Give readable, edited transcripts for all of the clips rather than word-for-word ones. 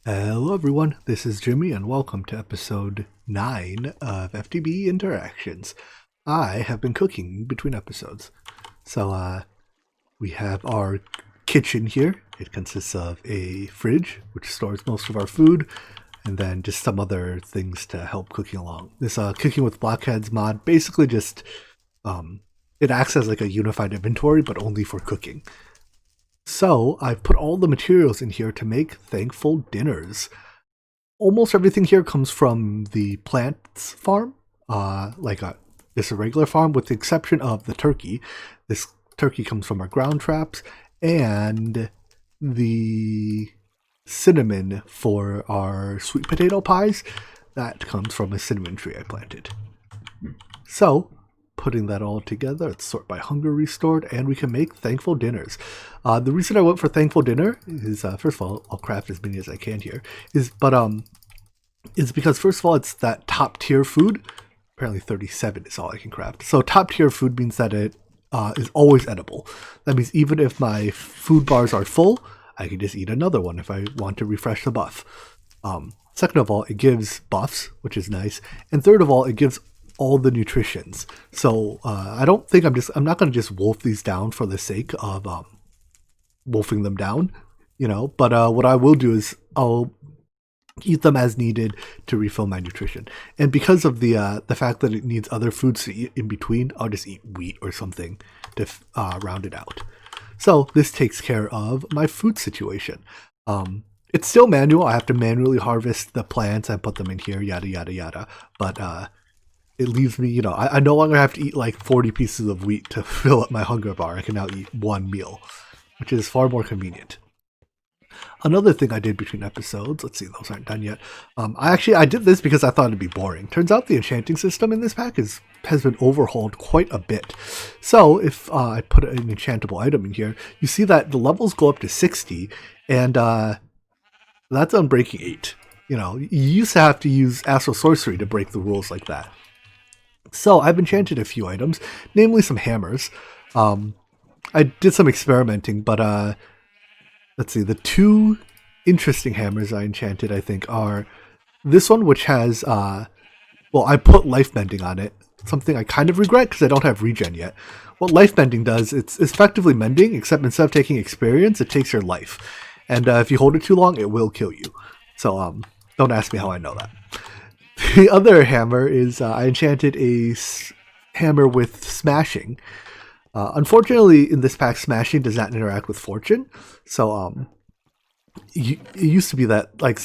Hello everyone, this is Jimmy and welcome to episode 9 of FTB Interactions. I have been cooking between episodes. So we have our kitchen here. It consists of a fridge, which stores most of our food, and then just some other things to help cooking along. This Cooking with Blockheads mod basically just, it acts as like a unified inventory, but only for cooking. So I've put all the materials in here to make thankful dinners. Almost everything here comes from the plants farm, it's a regular farm with the exception of the turkey. This turkey comes from our ground traps, and the cinnamon for our sweet potato pies, that comes from a cinnamon tree I planted. So putting that all together, let's sort by hunger restored, and we can make thankful dinners. The reason I went for thankful dinner is, first of all, I'll craft as many as I can here, is because first of all, it's that top tier food. Apparently 37 is all I can craft. So top tier food means that it is always edible. That means even if my food bars are full, I can just eat another one if I want to refresh the buff. Second of all, it gives buffs, which is nice. And third of all, it gives all the nutritions. So I don't think I'm not going to just wolf these down for the sake of wolfing them down, but what I will do is I'll eat them as needed to refill my nutrition. And because of the fact that it needs other foods to eat in between, I'll just eat wheat or something to round it out. So this takes care of my food situation. It's still manual. I have to manually harvest the plants and put them in here, yada yada yada. But it leaves me, I no longer have to eat like 40 pieces of wheat to fill up my hunger bar. I can now eat one meal, which is far more convenient. Another thing I did between episodes, let's see, those aren't done yet. I did this because I thought it'd be boring. Turns out the enchanting system in this pack has been overhauled quite a bit. So if I put an enchantable item in here, you see that the levels go up to 60, and that's on breaking 8. You used to have to use Astral Sorcery to break the rules like that. So I've enchanted a few items, namely some hammers. I did some experimenting, but let's see, the two interesting hammers I enchanted, I think, are this one, which has, I put life bending on it, something I kind of regret because I don't have regen yet. What life bending does, it's effectively mending, except instead of taking experience, it takes your life. And if you hold it too long, it will kill you. So don't ask me how I know that. The other hammer is I enchanted a hammer with smashing. Unfortunately, in this pack, smashing does not interact with fortune. So it used to be that like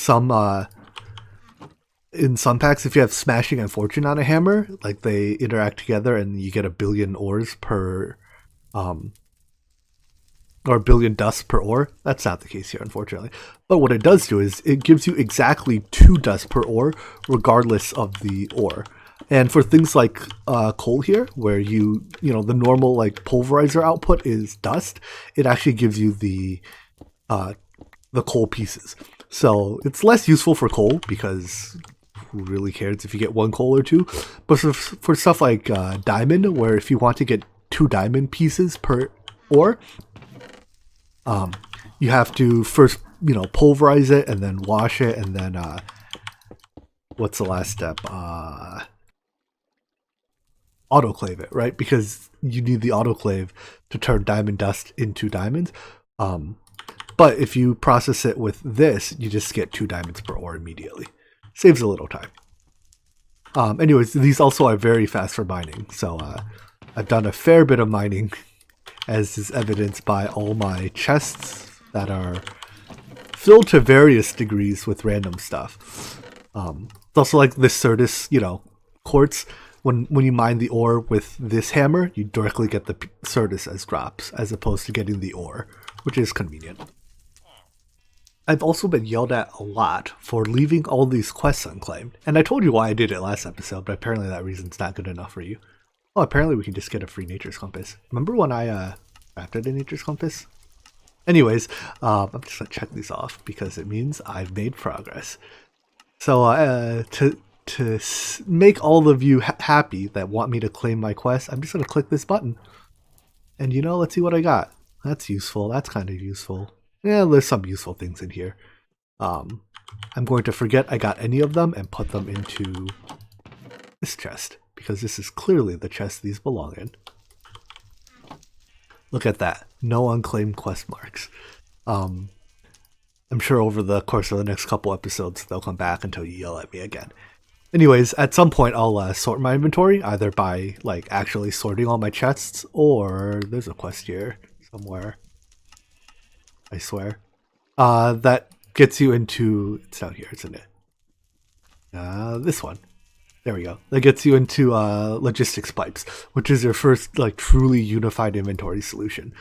in some packs, if you have smashing and fortune on a hammer, like they interact together and you get 1 billion ores per or 1 billion dust per ore. That's not the case here, unfortunately. But what it does do is it gives you exactly 2 dust per ore, regardless of the ore. And for things like coal here, where the normal like pulverizer output is dust, it actually gives you the coal pieces. So it's less useful for coal because who really cares if you get 1 coal or 2? But for stuff like diamond, where if you want to get 2 diamond pieces per ore, you have to first, pulverize it and then wash it, and then what's the last step? Autoclave it, right? Because you need the autoclave to turn diamond dust into diamonds. But if you process it with this, you just get 2 diamonds per ore immediately. Saves a little time. Anyways, these also are very fast for mining. So I've done a fair bit of mining, as is evidenced by all my chests that are filled to various degrees with random stuff. It's also like this Certus, quartz. When you mine the ore with this hammer, you directly get the Certus as drops, as opposed to getting the ore, which is convenient. I've also been yelled at a lot for leaving all these quests unclaimed, and I told you why I did it last episode, but apparently that reason's not good enough for you. Oh, apparently we can just get a free nature's compass. Remember when I crafted a nature's compass? Anyways, I'm just going to check these off because it means I've made progress. So to make all of you happy that want me to claim my quest, I'm just going to click this button. And let's see what I got. That's useful. That's kind of useful. Yeah, there's some useful things in here. I'm going to forget I got any of them and put them into this chest, because this is clearly the chest these belong in. Look at that. No unclaimed quest marks. I'm sure over the course of the next couple episodes, they'll come back until you yell at me again. Anyways, at some point, I'll sort my inventory, either by like actually sorting all my chests, or there's a quest here somewhere, I swear. That gets you into, it's down here, isn't it? This one. There we go. That gets you into logistics pipes, which is your first like truly unified inventory solution.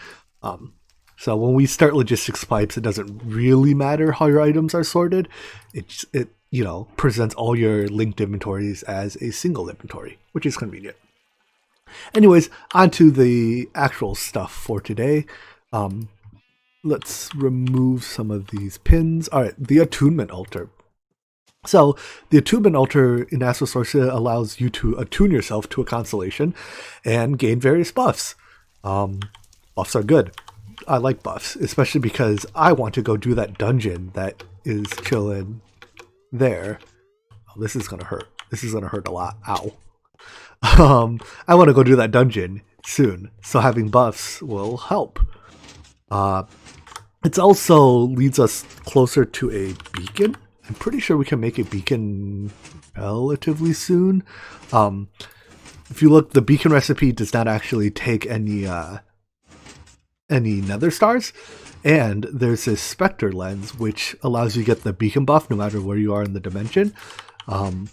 So when we start logistics pipes, it doesn't really matter how your items are sorted. It presents all your linked inventories as a single inventory, which is convenient. Anyways, on to the actual stuff for today. Let's remove some of these pins. All right, the attunement altar. So the attunement altar in Astral Sorcerer allows you to attune yourself to a constellation and gain various buffs. Buffs are good. I like buffs, especially because I want to go do that dungeon that is chilling there. Oh, this is gonna hurt. This is gonna hurt a lot. Ow. I want to go do that dungeon soon, so having buffs will help. It also leads us closer to a beacon. I'm pretty sure we can make a beacon relatively soon. If you look, the beacon recipe does not actually take any nether stars, and there's this specter lens which allows you to get the beacon buff no matter where you are in the dimension.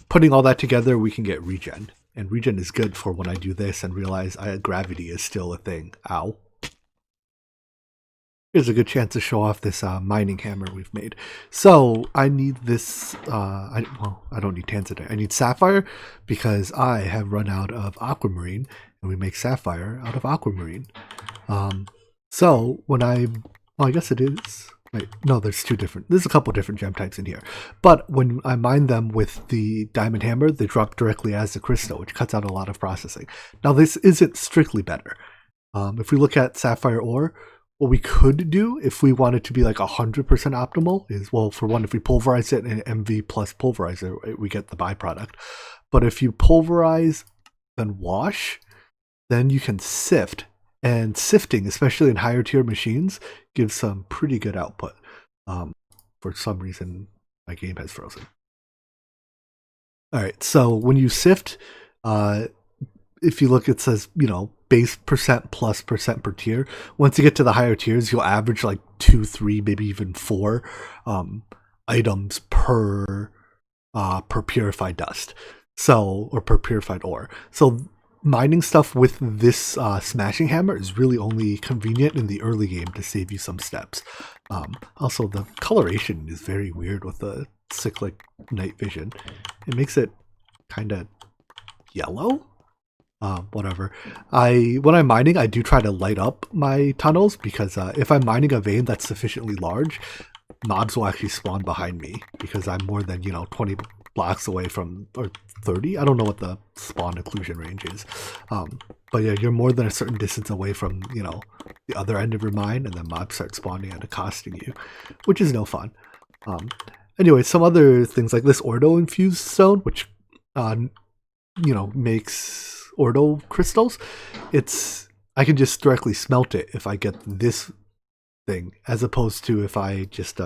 Putting all that together, we can get regen, and regen is good for when I do this and realize gravity is still a thing. Ow. Here's a good chance to show off this mining hammer we've made. So I need this, I don't need tanzanite. I need sapphire because I have run out of aquamarine, and we make sapphire out of aquamarine. So when I guess it is, wait, no, there's there's a couple different gem types in here. But when I mine them with the diamond hammer, they drop directly as the crystal, which cuts out a lot of processing. Now this isn't strictly better. If we look at sapphire ore, what we could do if we wanted to be like 100% optimal is, well, for one, if we pulverize it in MV plus pulverizer, we get the byproduct. But if you pulverize, then wash, then you can sift. And sifting, especially in higher tier machines, gives some pretty good output. For some reason, my game has frozen. All right, so when you sift, if you look, it says, base percent plus percent per tier. Once you get to the higher tiers, you'll average like 2, 3, maybe even 4 items per purified dust. So, or per purified ore. So mining stuff with this smashing hammer is really only convenient in the early game to save you some steps. Also, the coloration is very weird with the cyclic night vision. It makes it kind of yellow. Whatever. When I'm mining, I do try to light up my tunnels because if I'm mining a vein that's sufficiently large, mobs will actually spawn behind me because I'm more than 20 blocks away from, or 30. I don't know what the spawn occlusion range is. But yeah, you're more than a certain distance away from the other end of your mine, and then mobs start spawning and accosting you, which is no fun. Anyway, some other things like this Ordo infused stone, which makes Ordo crystals. I can just directly smelt it if I get this thing, as opposed to if I just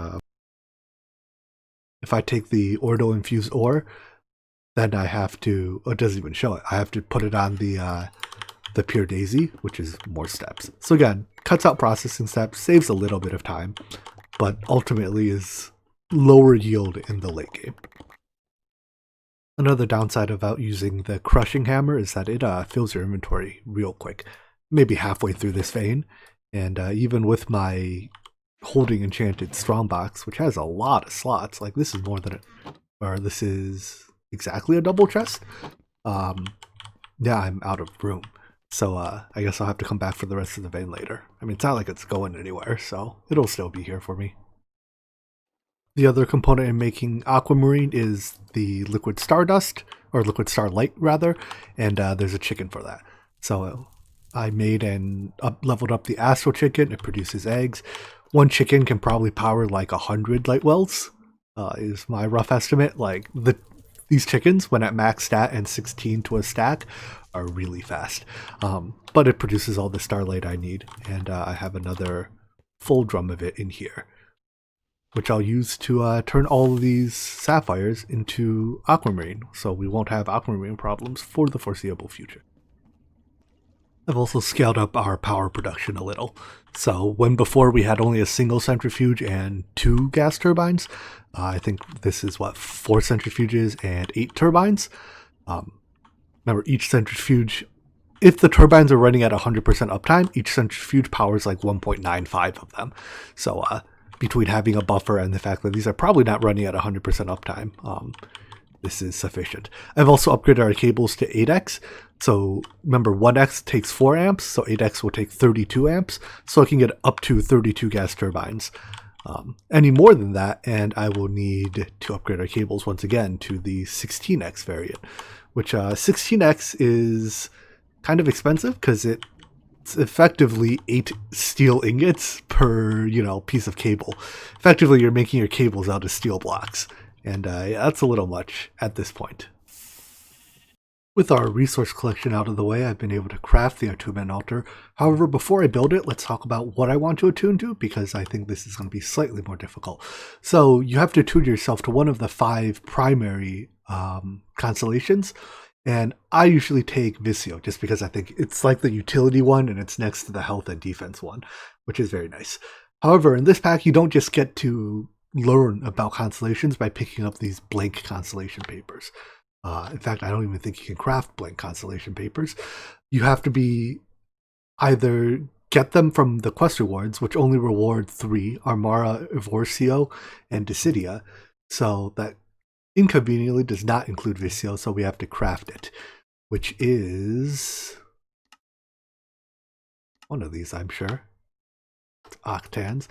if I take the Ordo infused ore, then I have to, it doesn't even show it. I have to put it on the pure daisy, which is more steps. So again, cuts out processing steps, saves a little bit of time, but ultimately is lower yield in the late game. Another downside about using the crushing hammer is that it fills your inventory real quick, maybe halfway through this vein. And even with my holding enchanted strongbox, which has a lot of slots, like this is more than this is exactly a double chest. Yeah, I'm out of room. So I guess I'll have to come back for the rest of the vein later. I mean, it's not like it's going anywhere, so it'll still be here for me. The other component in making aquamarine is the liquid stardust, or liquid starlight rather, and there's a chicken for that. So I made and leveled up the astral chicken. It produces eggs. One chicken can probably power like 100 light wells, is my rough estimate. Like these chickens, when at max stat and 16 to a stack, are really fast. But it produces all the starlight I need, and I have another full drum of it in here, which I'll use to turn all of these sapphires into aquamarine, so we won't have aquamarine problems for the foreseeable future. I've also scaled up our power production a little. So when before we had only a single centrifuge and 2 gas turbines, I think this is 4 centrifuges and 8 turbines. Remember, each centrifuge, if the turbines are running at 100% uptime, each centrifuge powers like 1.95 of them. So between having a buffer and the fact that these are probably not running at 100% uptime, this is sufficient. I've also upgraded our cables to 8x. So remember, 1x takes 4 amps, so 8x will take 32 amps. So I can get up to 32 gas turbines. Any more than that, and I will need to upgrade our cables once again to the 16x variant, which 16x is kind of expensive because it's effectively 8 steel ingots per, piece of cable. Effectively, you're making your cables out of steel blocks. And that's a little much at this point. With our resource collection out of the way, I've been able to craft the attunement altar. However, before I build it, let's talk about what I want to attune to, because I think this is going to be slightly more difficult. So you have to attune yourself to one of the 5 primary constellations, and I usually take Visio just because I think it's like the utility one and it's next to the health and defense one, which is very nice. However, in this pack, you don't just get to learn about constellations by picking up these blank constellation papers. In fact, I don't even think you can craft blank constellation papers. You have to be either get them from the quest rewards, which only reward 3, Armara, Evorcio, and Dissidia. So that inconveniently does not include Visio, so we have to craft it, which is one of these, I'm sure. It's octans.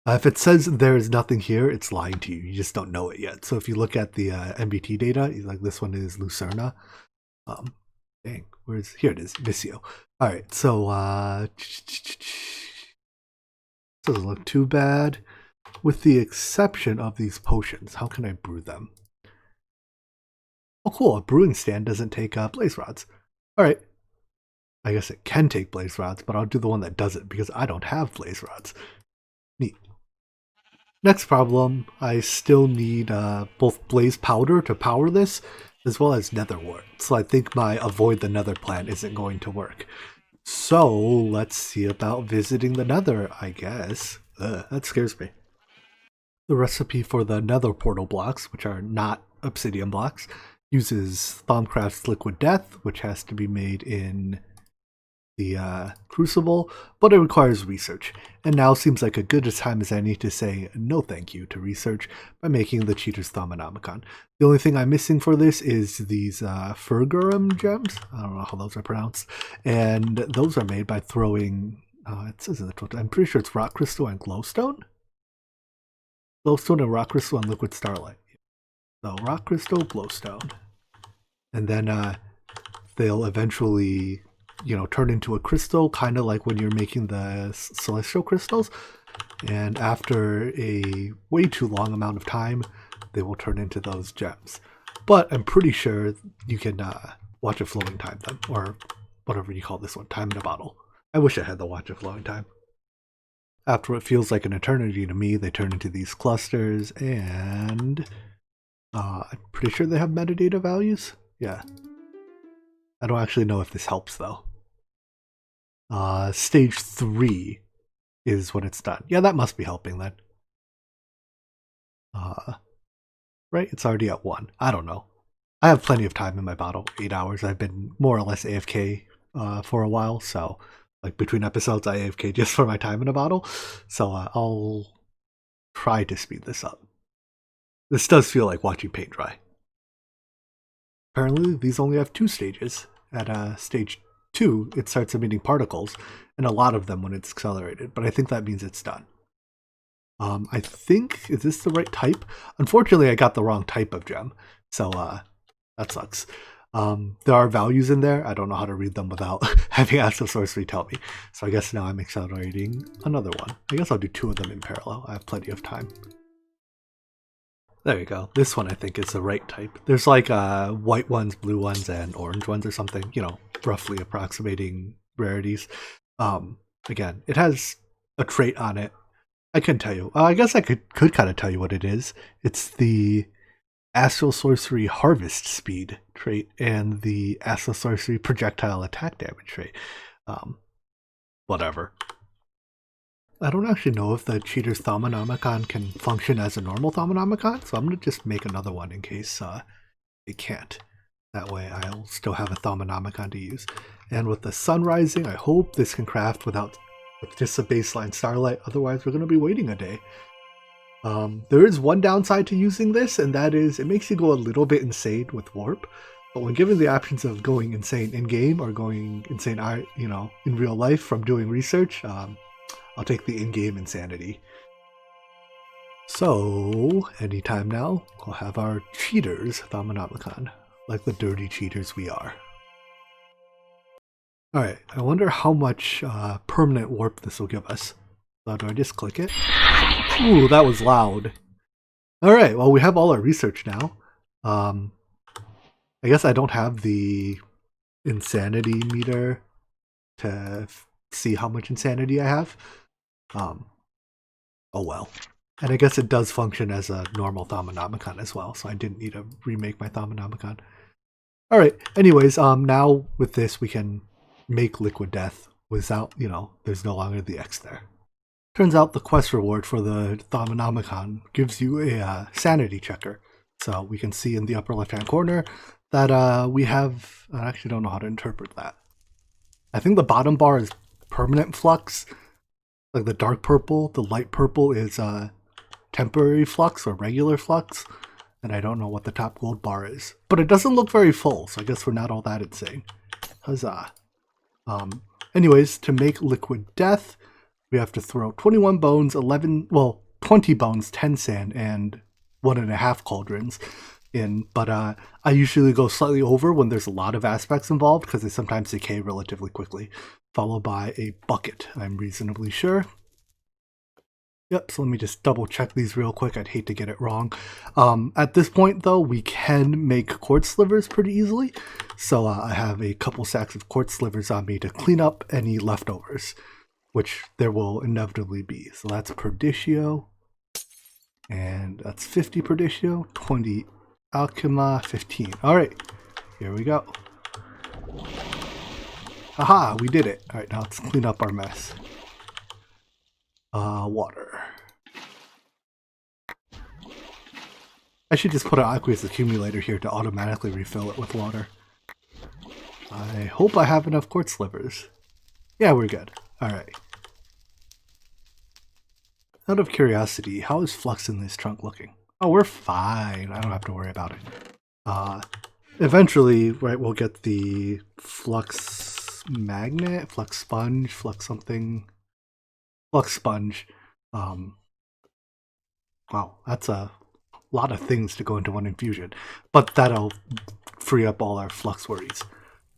If it says there is nothing here, it's lying to you. You just don't know it yet. So if you look at the MBT data, like this one is Lucerna. Dang, here it is, Visio. All right, so doesn't look too bad, with the exception of these potions. How can I brew them? Oh, cool! A brewing stand doesn't take blaze rods. All right, I guess it can take blaze rods, but I'll do the one that doesn't because I don't have blaze rods. Neat. Next problem, I still need both blaze powder to power this, as well as nether wart. So I think my avoid the nether plan isn't going to work. So let's see about visiting the nether, I guess. That scares me. The recipe for the nether portal blocks, which are not obsidian blocks, uses Thaumcraft's Liquid Death, which has to be made in the Crucible, but it requires research, and now seems like a good a time as any to say no thank you to research by making the Cheater's Thaumonomicon. The only thing I'm missing for this is these Furgurum gems. I don't know how those are pronounced, and those are made by throwing, it says in the total, I'm pretty sure it's Rock Crystal and Glowstone? Glowstone and Rock Crystal and Liquid Starlight. So Rock Crystal, Glowstone. And then they'll eventually turn into a crystal, kind of like when you're making the celestial crystals. And after a way too long amount of time, they will turn into those gems. But I'm pretty sure you can watch a flowing time them, or whatever you call this one, time in a bottle. I wish I had the watch a flowing time. After what feels like an eternity to me, they turn into these clusters, and I'm pretty sure they have metadata values. Yeah. I don't actually know if this helps though. Stage 3 is when it's done. Yeah, that must be helping then. Right? It's already at 1. I don't know. I have plenty of time in my bottle. 8 hours. I've been more or less AFK for a while, so like between episodes I AFK just for my time in a bottle. So I'll try to speed this up. This does feel like watching paint dry. Apparently these only have 2 stages. At stage 2, it starts emitting particles, and a lot of them when it's accelerated, but I think that means it's done. I think, is this the right type? Unfortunately, I got the wrong type of gem, so that sucks. There are values in there. I don't know how to read them without having Active Sorcery tell me, so I guess now I'm accelerating another one. I guess I'll do 2 of them in parallel. I have plenty of time. There you go. This one I think is the right type. There's like white ones, blue ones, and orange ones or something, you know, roughly approximating rarities. Again, it has a trait on it. I can tell you. I guess I could kind of tell you what it is. It's the Astral Sorcery Harvest Speed trait and the Astral Sorcery Projectile Attack Damage trait. Whatever. I don't actually know if the Cheater's Thaumonomicon can function as a normal Thaumonomicon, so I'm going to just make another one in case it can't. That way I'll still have a Thaumonomicon to use. And with the sun rising, I hope this can craft with just a baseline starlight, otherwise we're going to be waiting a day. There is one downside to using this, and that is it makes you go a little bit insane with warp. But when given the options of going insane in-game or going insane, in real life from doing research, I'll take the in-game insanity. So, anytime now, we'll have our cheaters Thaumonomicon, like the dirty cheaters we are. Alright, I wonder how much permanent warp this will give us. So do I just click it? Ooh, that was loud. Alright, well we have all our research now. I guess I don't have the insanity meter to see how much insanity I have. Oh well. And I guess it does function as a normal Thaumonomicon as well, so I didn't need to remake my Thaumonomicon. Alright, anyways, now with this we can make Liquid Death without, there's no longer the X there. Turns out the quest reward for the Thaumonomicon gives you a sanity checker. So we can see in the upper left-hand corner that we have, I actually don't know how to interpret that. I think the bottom bar is permanent flux, like the dark purple. The light purple is temporary flux or regular flux. And I don't know what the top gold bar is. But it doesn't look very full, so I guess we're not all that insane. Huzzah. Anyways, to make Liquid Death, we have to throw 21 bones, 20 bones, 10 sand, and 1.5 cauldrons in. But I usually go slightly over when there's a lot of aspects involved because they sometimes decay relatively quickly, followed by a bucket, I'm reasonably sure. Yep, so let me just double check these real quick. I'd hate to get it wrong. At this point, though, we can make quartz slivers pretty easily. So I have a couple sacks of quartz slivers on me to clean up any leftovers, which there will inevitably be. So that's Perdicio, and that's 50 Perdicio, 20 Alchema, 15. All right, here we go. Aha, we did it. All right, now let's clean up our mess. Water. I should just put an aqueous accumulator here to automatically refill it with water. I hope I have enough quartz slivers. Yeah, we're good. Alright. Out of curiosity, how is flux in this trunk looking? Oh, we're fine. I don't have to worry about it. Eventually, right, we'll get the flux magnet, flux sponge, flux something. Flux sponge. Wow, that's a lot of things to go into one infusion, but that'll free up all our flux worries.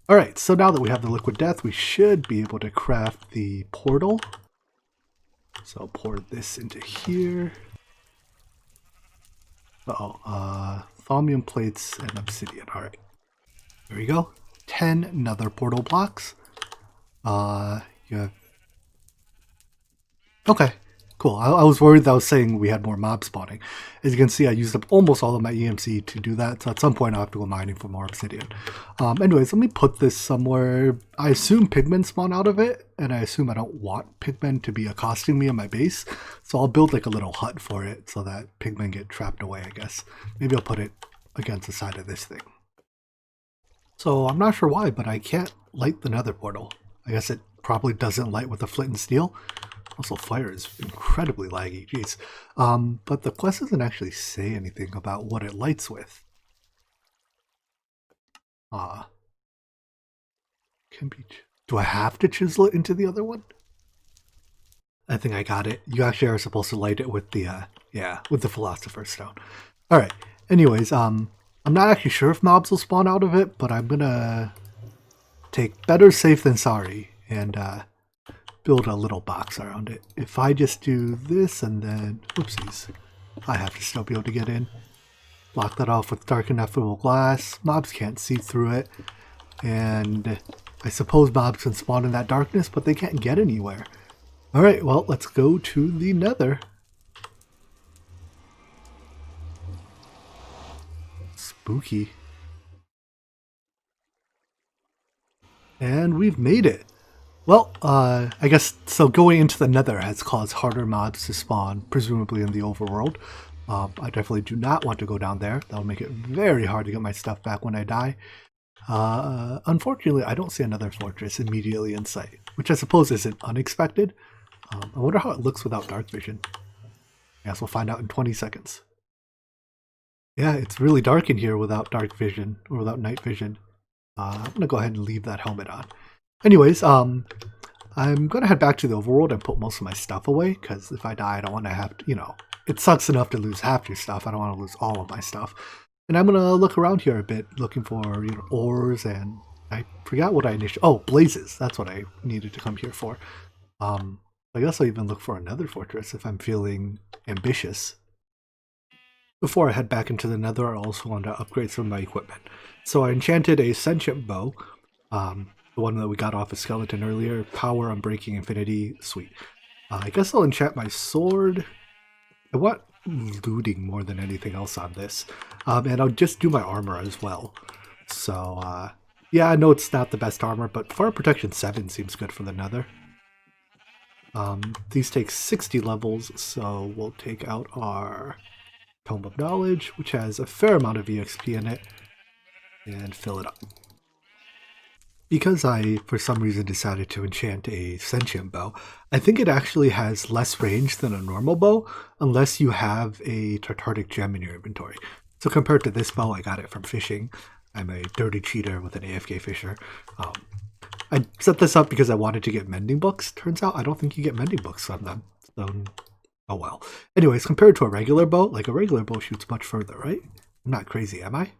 Alright, so now that we have the Liquid Death, we should be able to craft the portal. So I'll pour this into here. Thaumium plates and obsidian. Alright, there we go. 10 nether portal blocks. You have... Okay, cool. I was worried that I was saying we had more mob spawning. As you can see, I used up almost all of my EMC to do that, so at some point I'll have to go mining for more obsidian. Anyways, let me put this somewhere. I assume pigmen spawn out of it, and I assume I don't want pigmen to be accosting me on my base, so I'll build like a little hut for it so that pigmen get trapped away, I guess. Maybe I'll put it against the side of this thing. So I'm not sure why, but I can't light the nether portal. I guess it probably doesn't light with the flint and steel. Also, fire is incredibly laggy, jeez. But the quest doesn't actually say anything about what it lights with. Do I have to chisel it into the other one? I think I got it. You actually are supposed to light it with the, with the Philosopher's Stone. Alright, anyways, I'm not actually sure if mobs will spawn out of it, but I'm gonna take better safe than sorry and, build a little box around it. If I just do this and then, whoopsies, I have to still be able to get in. Block that off with dark ineffable glass. Mobs can't see through it. And I suppose mobs can spawn in that darkness, but they can't get anywhere. Alright, well, let's go to the Nether. Spooky. And we've made it. Well, I guess, so going into the Nether has caused harder mobs to spawn, presumably in the overworld. I definitely do not want to go down there. That'll make it very hard to get my stuff back when I die. Unfortunately, I don't see another fortress immediately in sight, which I suppose isn't unexpected. I wonder how it looks without dark vision. I guess we'll find out in 20 seconds. Yeah, it's really dark in here without dark vision, or without night vision. I'm going to go ahead and leave that helmet on. Anyways, I'm going to head back to the overworld and put most of my stuff away, because if I die, I don't want to have to, you know, it sucks enough to lose half your stuff. I don't want to lose all of my stuff. And I'm going to look around here a bit, looking for, you know, ores, and I forgot what I initially... Oh, blazes. That's what I needed to come here for. I guess I'll even look for another fortress if I'm feeling ambitious. Before I head back into the Nether, I also want to upgrade some of my equipment. So I enchanted a sentient bow, the one that we got off a skeleton earlier. Power, Unbreaking, Infinity, sweet. I guess I'll enchant my sword. I want looting more than anything else on this. And I'll just do my armor as well. So, yeah, I know it's not the best armor, but Fire Protection 7 seems good for the Nether. These take 60 levels, so we'll take out our Tome of Knowledge, which has a fair amount of EXP in it, and fill it up. Because I, for some reason, decided to enchant a sentient bow, I think it actually has less range than a normal bow, unless you have a Tartaric gem in your inventory. So compared to this bow, I got it from fishing. I'm a dirty cheater with an AFK fisher. I set this up because I wanted to get mending books. Turns out I don't think you get mending books on them. So, oh well. Anyways, compared to a regular bow, like a regular bow shoots much further, right? I'm not crazy, am I?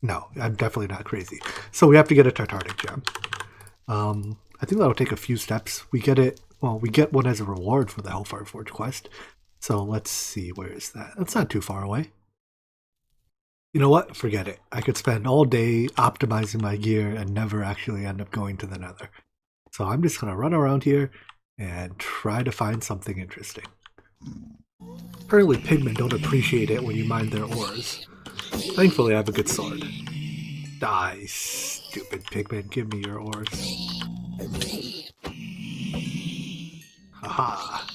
No, I'm definitely not crazy. So we have to get a Tartaric gem. I think that'll take a few steps. We get it, well, we get one as a reward for the Hellfire Forge quest. So let's see, where is that? That's not too far away. You know what? Forget it. I could spend all day optimizing my gear and never actually end up going to the Nether. So I'm just going to run around here and try to find something interesting. Apparently pigmen don't appreciate it when you mine their ores. Thankfully I have a good sword. Die, stupid pigmen. Give me your ores. Haha.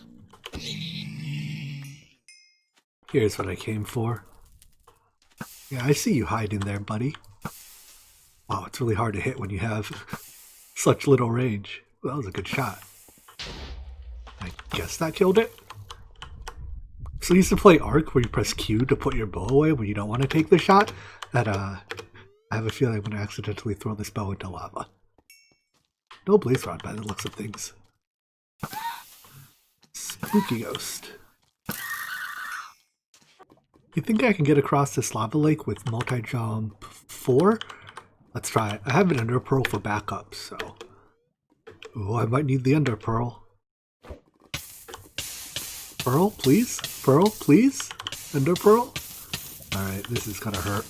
Here's what I came for. Yeah, I see you hiding there, buddy. Wow, it's really hard to hit when you have such little range. Well, that was a good shot. I guess that killed it. So I used to play Ark where you press Q to put your bow away when you don't want to take the shot. That, I have a feeling I'm going to accidentally throw this bow into lava. No blaze rod by the looks of things. Spooky ghost. You think I can get across this lava lake with multi-jump 4? Let's try it. I have an ender pearl for backup, so... Oh, I might need the ender pearl. Pearl, please? Pearl, please? Ender pearl? Alright, this is gonna hurt.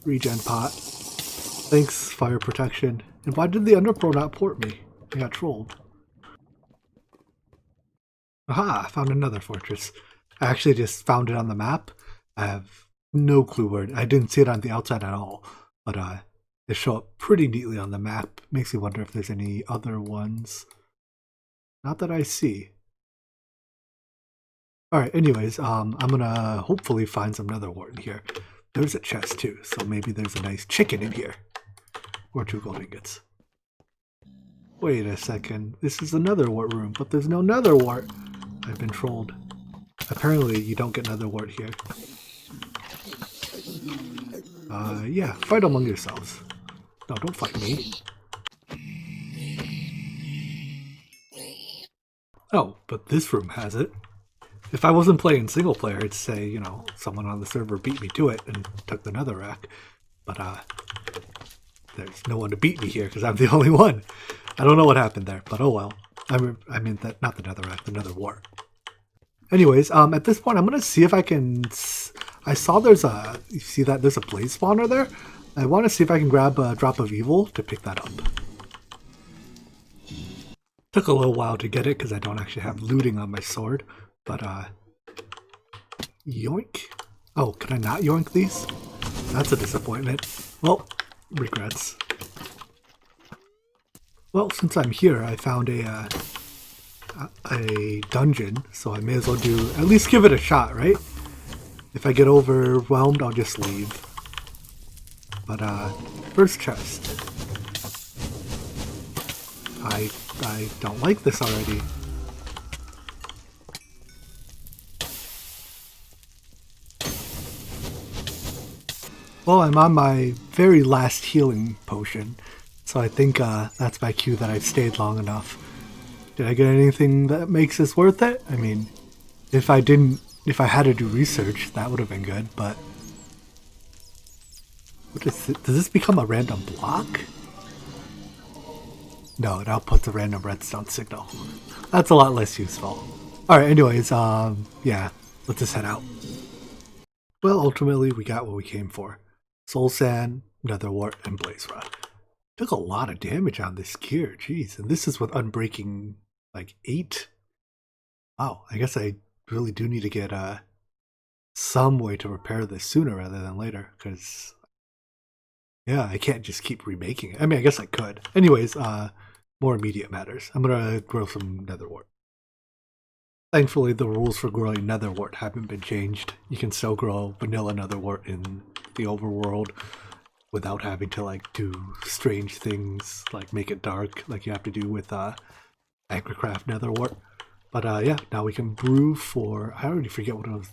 Regen pot. Thanks, fire protection. And why did the ender pearl not port me? I got trolled. Aha, I found another fortress. I actually just found it on the map. I have no clue where. I didn't see it on the outside at all, but they show up pretty neatly on the map. Makes me wonder if there's any other ones. Not that I see. Alright, anyways, I'm gonna hopefully find some nether wart in here. There's a chest too, so maybe there's a nice chicken in here. Or 2 gold ingots. Wait a second, this is the nether wart room, but there's no nether wart. I've been trolled. Apparently you don't get nether wart here. Yeah, fight among yourselves. No, don't fight me. Oh, but this room has it. If I wasn't playing single player, I'd say, you know, someone on the server beat me to it and took the nether rack. But, there's no one to beat me here because I'm the only one. I don't know what happened there, but oh well. I mean, that not the nether rack, the nether wart. Anyways, at this point, I'm gonna see if I can. I saw there's a. You see that there's a blaze spawner there. I want to see if I can grab a drop of evil to pick that up. Took a little while to get it because I don't actually have looting on my sword, but yoink. Oh, can I not yoink these? That's a disappointment. Well, regrets. Well, since I'm here, I found a dungeon, so I may as well at least give it a shot, right? If I get overwhelmed, I'll just leave. But first chest. I don't like this already. Well, I'm on my very last healing potion, so I think that's my cue that I've stayed long enough. Did I get anything that makes this worth it? I mean, if I had to do research, that would have been good, but... What is it? Does this become a random block? No, it outputs a random redstone signal. That's a lot less useful. Alright, anyways, yeah, let's just head out. Well, ultimately, we got what we came for. Soul Sand, Nether Wart, and Blaze Rod. Took a lot of damage on this gear, jeez. And this is with Unbreaking, like, 8. Wow, I guess I really do need to get some way to repair this sooner rather than later, because... yeah, I can't just keep remaking it. I mean, I guess I could. Anyways, more immediate matters. I'm gonna grow some netherwort. Thankfully, the rules for growing netherwort haven't been changed. You can still grow vanilla netherwort in the overworld without having to like do strange things like make it dark like you have to do with Agricraft netherwort. But yeah, now we can brew for... I already forget what I was...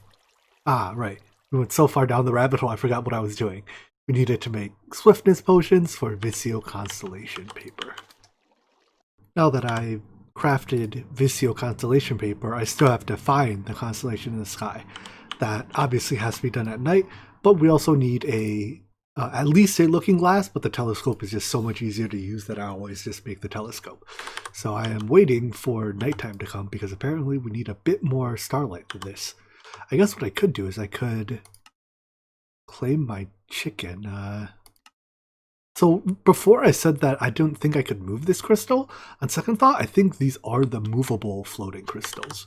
Ah, right. We went so far down the rabbit hole I forgot what I was doing. We needed to make swiftness potions for Visio Constellation Paper. Now that I've crafted Visio Constellation Paper, I still have to find the constellation in the sky. That obviously has to be done at night, but we also need at least a looking glass, but the telescope is just so much easier to use that I always just make the telescope. So I am waiting for nighttime to come because apparently we need a bit more starlight for this. I guess what I could do is I could claim my chicken. So before I said that I don't think I could move this crystal, on second thought, I think these are the movable floating crystals.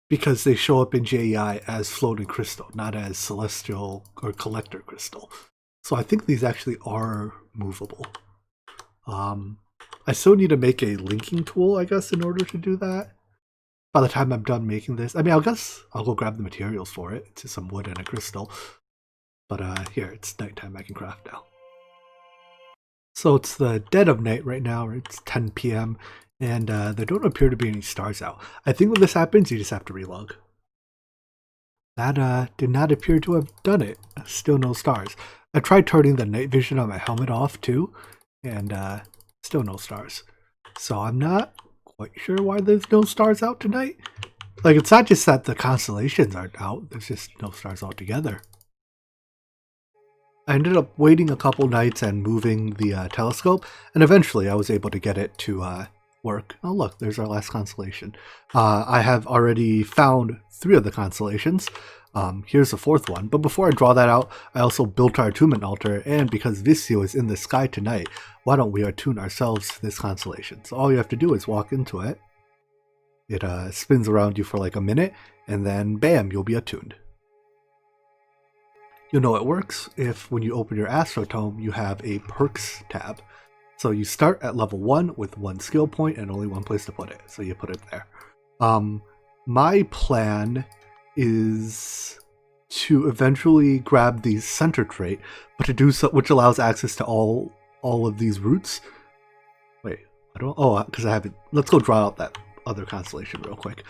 Because they show up in JEI as floating crystal, not as celestial or collector crystal. So I think these actually are movable. I still need to make a linking tool, I guess, in order to do that. By the time I'm done making this, I mean, I guess I'll go grab the materials for it. It's just some wood and a crystal. But here, it's nighttime, I can craft now. So it's the dead of night right now, it's 10 p.m. And there don't appear to be any stars out. I think when this happens, you just have to relog. That did not appear to have done it. Still no stars. I tried turning the night vision on my helmet off too, and still no stars. So I'm not quite sure why there's no stars out tonight. Like, it's not just that the constellations aren't out, there's just no stars altogether. I ended up waiting a couple nights and moving the telescope, and eventually I was able to get it to work. Oh look, there's our last constellation. I have already found 3 of the constellations. Here's the 4th one, but before I draw that out, I also built our attunement altar, and because Visio is in the sky tonight, why don't we attune ourselves to this constellation? So all you have to do is walk into it. It spins around you for like a minute, and then bam, you'll be attuned. You'll know it works if when you open your Astrotome, you have a perks tab. So you start at level 1 with 1 skill point and only 1 place to put it. So you put it there. My plan is to eventually grab the center trait, but to do so, which allows access to all of these roots. Wait, I don't. Oh, because I haven't. Let's go draw out that other constellation real quick.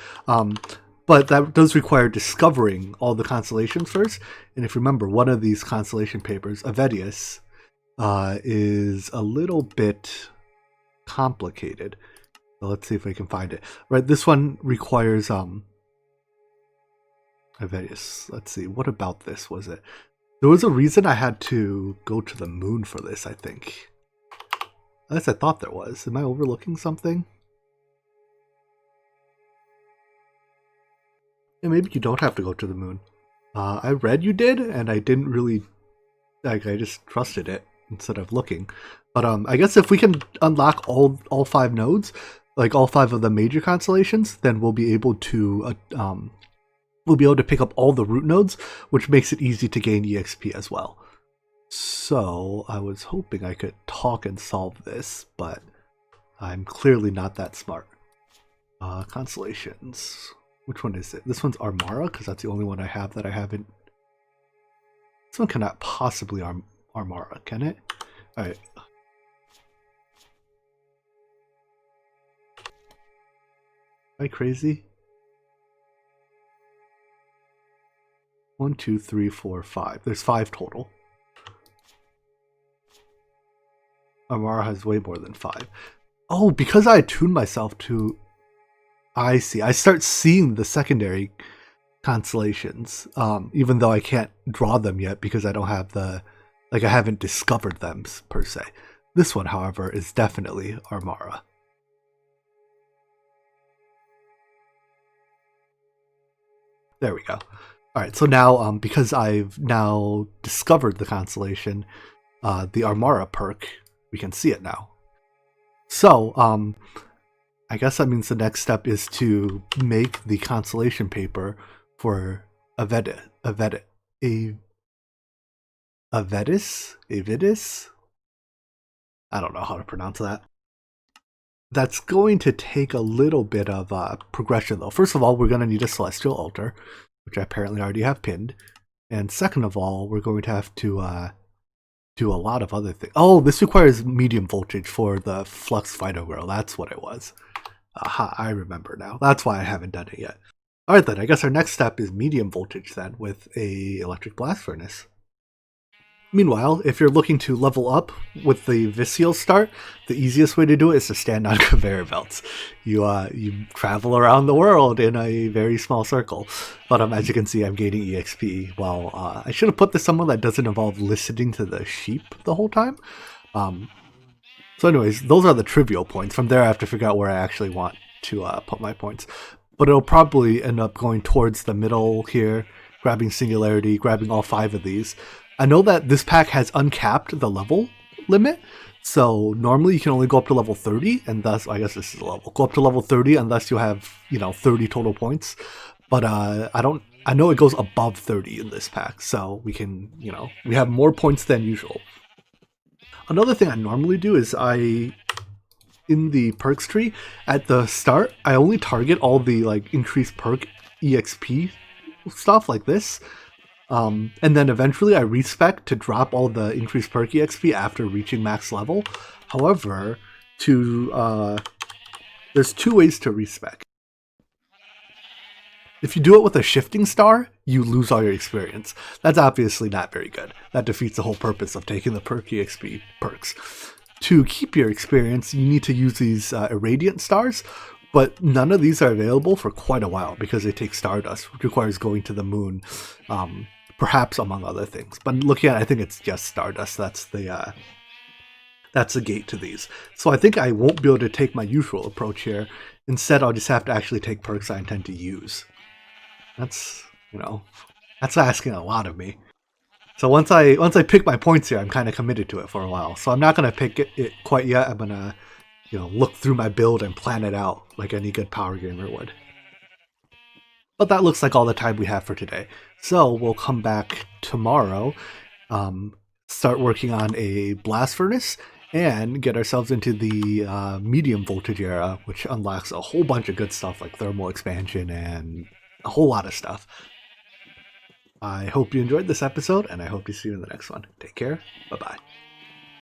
But that does require discovering all the constellations first. And if you remember, one of these constellation papers, Avedius, is a little bit complicated. So let's see if we can find it. Right, this one requires Avedius. Let's see, what about this was it? There was a reason I had to go to the moon for this, I think. At least I thought there was. Am I overlooking something? Yeah, maybe you don't have to go to the moon. I read you did, and I didn't really, like, I just trusted it instead of looking. But I guess if we can unlock all 5 nodes, like all 5 of the major constellations, then we'll be able to pick up all the root nodes, which makes it easy to gain EXP as well. So I was hoping I could talk and solve this, but I'm clearly not that smart. Constellations. Which one is it? This one's Armara, because that's the only one I have that I haven't. This one cannot possibly Armara, can it? Alright. Am I crazy? 1, 2, 3, 4, 5. There's 5 total. Armara has way more than 5. Oh, because I attuned myself to... I see. I start seeing the secondary constellations, even though I can't draw them yet because I don't have the... Like, I haven't discovered them, per se. This one, however, is definitely Armara. There we go. Alright, so now, because I've now discovered the constellation, the Armara perk, we can see it now. So, I guess that means the next step is to make the constellation paper for Avedis? I don't know how to pronounce that. That's going to take a little bit of progression, though. First of all, we're going to need a celestial altar, which I apparently already have pinned. And second of all, we're going to have to do a lot of other things. Oh, this requires medium voltage for the flux phytogirl. That's what it was. Aha, I remember now. That's why I haven't done it yet. Alright then, I guess our next step is medium voltage then, with a electric blast furnace. Meanwhile, if you're looking to level up with the Visceal start, the easiest way to do it is to stand on conveyor belts. You travel around the world in a very small circle. But as you can see, I'm gaining EXP. Well, I should have put this somewhere that doesn't involve listening to the sheep the whole time. So anyways, those are the trivial points. From there, I have to figure out where I actually want to put my points. But it'll probably end up going towards the middle here, grabbing Singularity, grabbing all 5 of these. I know that this pack has uncapped the level limit, so normally you can only go up to level 30, and thus, I guess this is a level. Go up to level 30 unless you have, 30 total points. But I know it goes above 30 in this pack, so we can, we have more points than usual. Another thing I normally do is in the perks tree, at the start, I only target all the increased perk EXP stuff like this. And then eventually I respec to drop all the increased perk EXP after reaching max level. However, there's 2 ways to respec. If you do it with a shifting star, you lose all your experience. That's obviously not very good. That defeats the whole purpose of taking the perk EXP perks. To keep your experience, you need to use these irradiant stars, but none of these are available for quite a while because they take stardust, which requires going to the moon, perhaps among other things. But looking at it, I think it's just stardust. That's the gate to these. So I think I won't be able to take my usual approach here. Instead, I'll just have to actually take perks I intend to use. That's asking a lot of me. So once I pick my points here, I'm kind of committed to it for a while. So I'm not going to pick it quite yet. I'm going to, look through my build and plan it out like any good power gamer would. But that looks like all the time we have for today. So we'll come back tomorrow, start working on a blast furnace, and get ourselves into the medium voltage era, which unlocks a whole bunch of good stuff like thermal expansion and a whole lot of stuff. I hope you enjoyed this episode, and I hope to see you in the next one. Take care. Bye-bye.